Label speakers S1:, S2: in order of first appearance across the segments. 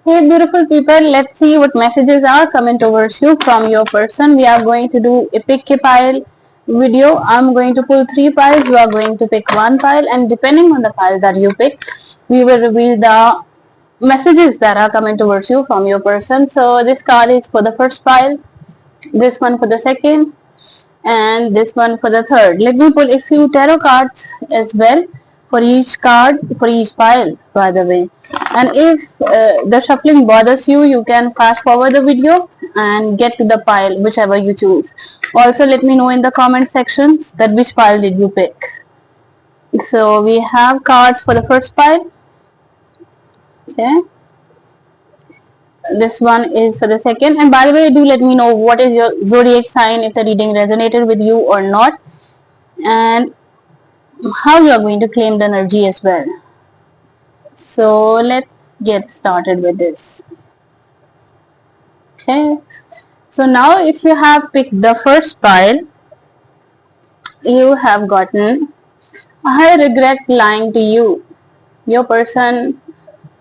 S1: Hey beautiful people, let's see what messages are coming towards you from your person. We are going to do a pick a pile video. I'm going to pull 3 piles, you are going to pick 1 pile, and depending on the pile that you pick, we will reveal the messages that are coming towards you from your person. So this card is for the first pile, this one for the second, and this one for the third. Let me pull a few tarot cards as well for each card, for each pile, by the way. And if the shuffling bothers you, you can fast forward the video and get to the pile, whichever you choose. Also, let me know in the comment sections that which pile did you pick. So we have cards for the first pile. Okay. This one is for the second, and by the way, do let me know what is your zodiac sign, if the reading resonated with you or not, and how you are going to claim the energy as well. So let's get started with this. Okay, so now if you have picked the first pile, you have gotten I regret lying to you. Your person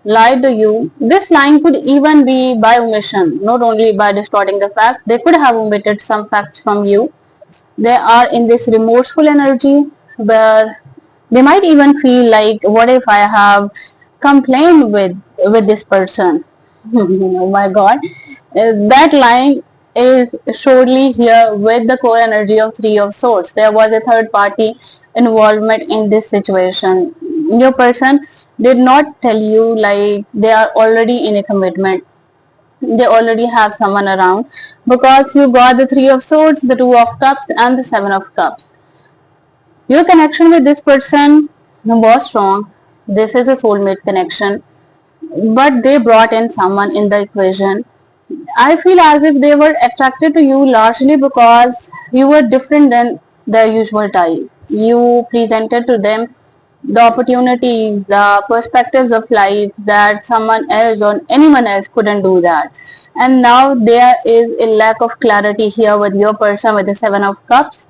S1: lied to you. This lying could even be by omission, not only by distorting the fact. They could have omitted some facts from you. They are in this remorseful energy where they might even feel like, what if I have complained with this person? Oh my god. That line is surely here with the core energy of Three of Swords. There was a third party involvement in this situation. Your person did not tell you like they are already in a commitment. They already have someone around, because you got the Three of Swords, the Two of Cups, and the Seven of Cups. Your connection with this person was strong. This is a soulmate connection, but they brought in someone in the equation. I feel as if they were attracted to you largely because you were different than the usual type. You presented to them the opportunities, the perspectives of life that someone else or anyone else couldn't do that. And now there is a lack of clarity here with your person with the Seven of Cups.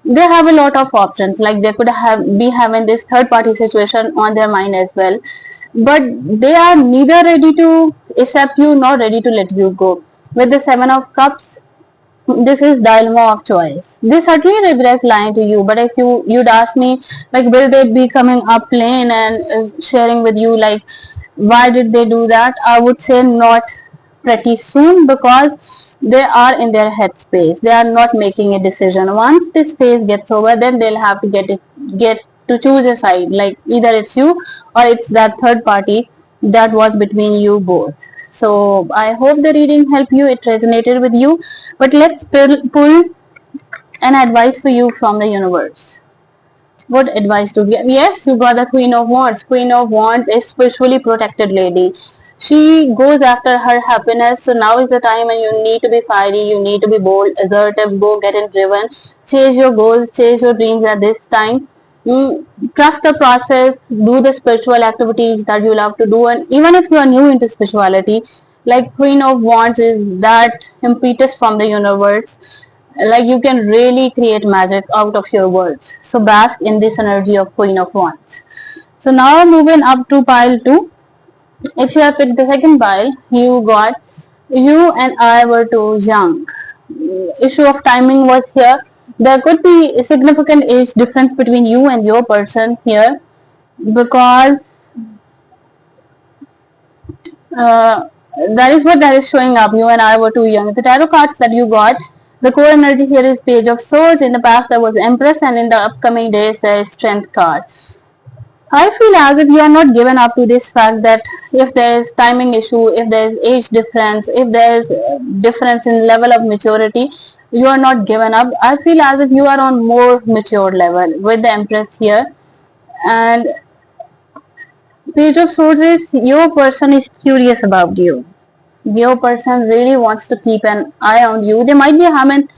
S1: They have a lot of options, like they could have be having this third party situation on their mind as well, but they are neither ready to accept you nor ready to let you go. With the Seven of Cups, this is dilemma of choice. They certainly regret lying to you, but if you'd ask me, like, will they be coming up plain and sharing with you, like, why did they do that, I would say not pretty soon, because they are in their headspace. They are not making a decision. Once this phase gets over, then they'll have to get to choose a side, like either it's you or it's that third party that was between you both. So I hope the reading helped you, it resonated with you. But let's pull an advice for you from the universe. What advice to give? Yes, you got the Queen of Wands. Queen of Wands is spiritually protected lady. She goes after her happiness. So now is the time when you need to be fiery, you need to be bold, assertive, go get it driven, chase your goals, chase your dreams at this time. Trust the process, do the spiritual activities that you love to do, and even if you are new into spirituality, like Queen of Wands is that impetus from the universe, like you can really create magic out of your words. So bask in this energy of Queen of Wands. So now moving up to pile 2. If you have picked the second pile, you got you and I were too young. Issue of timing was here. There could be a significant age difference between you and your person here, because that is what that is showing up. You and I were too young. The tarot cards that you got, the core energy here is Page of Swords. In the past there was Empress, and in the upcoming days there is Strength card. I feel as if you are not given up to this fact that if there is timing issue, if there is age difference, if there is difference in level of maturity, you are not given up. I feel as if you are on more mature level with the Empress here. And Page of Swords is your person is curious about you. Your person really wants to keep an eye on you. They might be having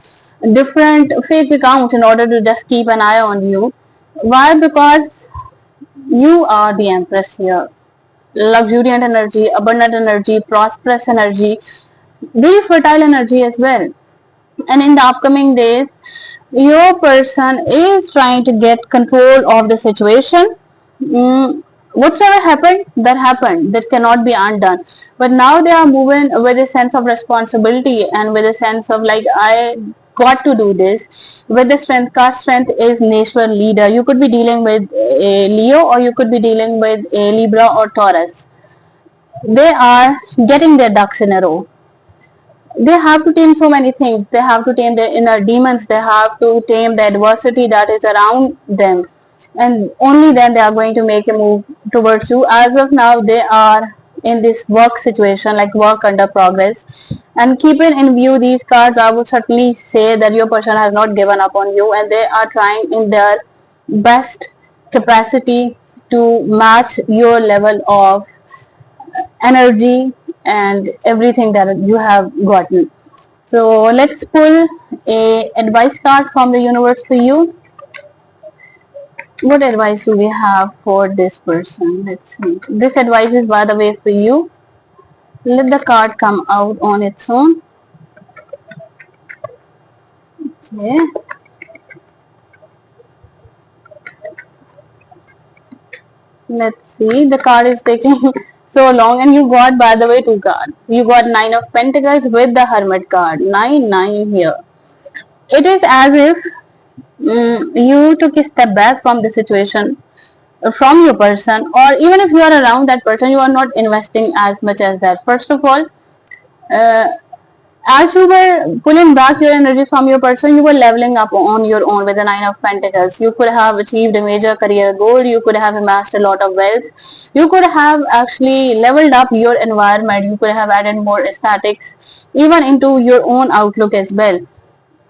S1: different fake accounts in order to just keep an eye on you. Why? Because you are the Empress here. Luxuriant energy, abundant energy, prosperous energy, be fertile energy as well. And in the upcoming days, your person is trying to get control of the situation. whatever happened, that happened, that cannot be undone. But now they are moving with a sense of responsibility and with a sense of like, I got to do this with the strength. Card strength is natural leader. You could be dealing with a Leo, or you could be dealing with a Libra or Taurus. They are getting their ducks in a row. They have to tame so many things. They have to tame their inner demons. They have to tame the adversity that is around them, and only then they are going to make a move towards you. As of now, they are in this work situation, like work under progress. And keeping in view these cards, I would certainly say that your person has not given up on you, and they are trying in their best capacity to match your level of energy and everything that you have gotten. So let's pull a advice card from the universe for you. What advice do we have for this person? Let's see. This advice is, by the way, for you. Let the card come out on its own. Okay. Let's see. The card is taking so long, and you got, by the way, two cards. You got Nine of Pentacles with the Hermit card. 9 here. It is as if you took a step back from the situation, from your person, or even if you are around that person, you are not investing as much as that. First of all, uh, as you were pulling back your energy from your person, you were leveling up on your own with the Nine of Pentacles. You could have achieved a major career goal. You could have amassed a lot of wealth. You could have actually leveled up your environment. You could have added more aesthetics, even into your own outlook as well.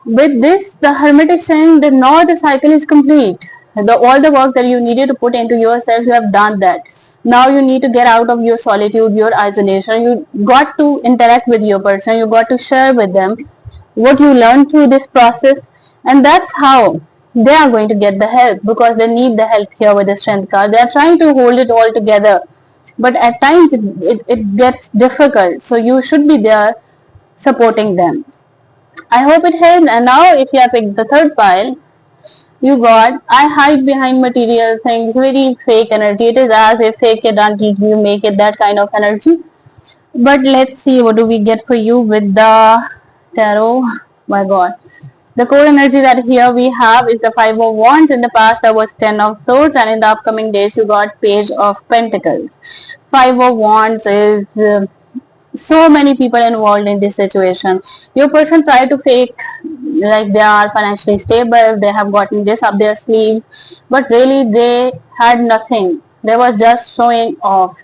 S1: With this, the Hermit is saying that now the cycle is complete. All the work that you needed to put into yourself, you have done that. Now you need to get out of your solitude, your isolation. You got to interact with your person. You got to share with them what you learned through this process. And that's how they are going to get the help, because they need the help here with the Strength card. They are trying to hold it all together. But at times it gets difficult. So you should be there supporting them. I hope it helped. And now if you have picked the third pile, you got, I hide behind material things, very fake energy. It is as if fake it until you make it, that kind of energy. But let's see, what do we get for you with the tarot? My god. The core energy that here we have is the Five of Wands. In the past there was Ten of Swords, and in the upcoming days you got Page of Pentacles. Five of Wands is so many people involved in this situation. Your person tried to fake like they are financially stable, they have gotten this up their sleeves, but really they had nothing. They were just showing off.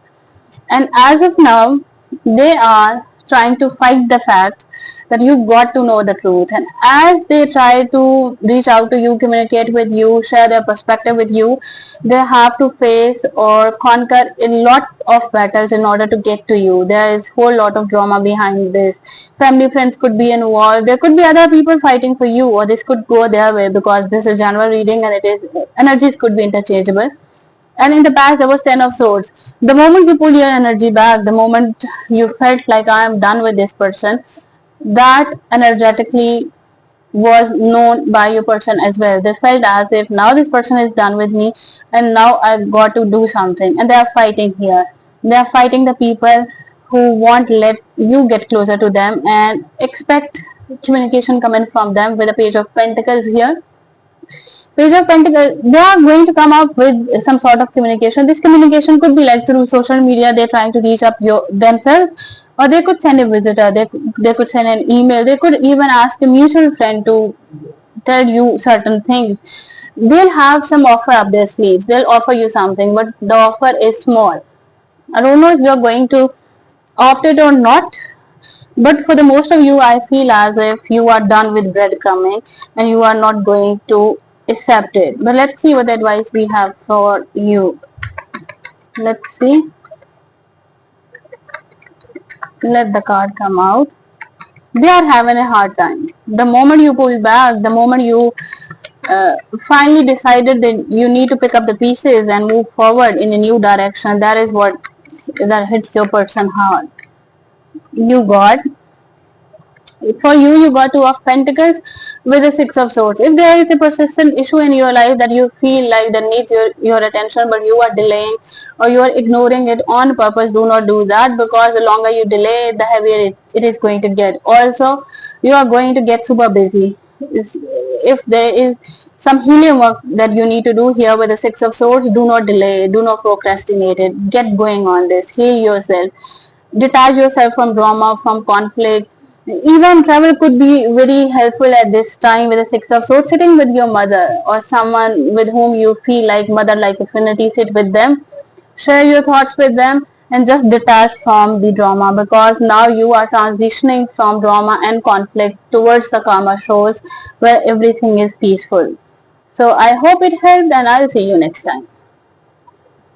S1: And as of now, they are trying to fight the fact that you got to know the truth. And as they try to reach out to you, communicate with you, share their perspective with you, they have to face or conquer a lot of battles in order to get to you. There is a whole lot of drama behind this. Family, friends could be involved. There could be other people fighting for you, or this could go their way, because this is general reading and it is energies could be interchangeable. And in the past, there was Ten of Swords. The moment you pull your energy back, the moment you felt like I am done with this person, that energetically was known by your person as well. They felt as if now this person is done with me and now I got to do something. And they are fighting here. They are fighting the people who won't let you get closer to them and expect communication coming from them with a Page of Pentacles here. Page of Pentacles, they are going to come up with some sort of communication. This communication could be like through social media, they're trying to reach up themselves, or they could send a visitor, they could send an email, they could even ask a mutual friend to tell you certain things. They'll have some offer up their sleeves, they'll offer you something, but the offer is small. I don't know if you're going to opt it or not, but for the most of you, I feel as if you are done with breadcrumbing and you are not going to accept it. But let's see what advice we have for you. Let's see. Let the card come out. They are having a hard time. The moment you pull back, the moment you finally decided that you need to pick up the pieces and move forward in a new direction, that is what that hits your person hard. You got For you, you got Two of Pentacles with the Six of Swords. If there is a persistent issue in your life that you feel like that needs your attention, but you are delaying or you are ignoring it on purpose, do not do that, because the longer you delay, the heavier it is going to get. Also, you are going to get super busy. If there is some healing work that you need to do here with the Six of Swords, do not delay, do not procrastinate it. Get going on this. Heal yourself. Detach yourself from drama, from conflict. Even travel could be very helpful at this time with the Six of Swords. Sitting with your mother or someone with whom you feel like mother-like affinity, sit with them, share your thoughts with them, and just detach from the drama, because now you are transitioning from drama and conflict towards the karma shows where everything is peaceful. So I hope it helped, and I'll see you next time.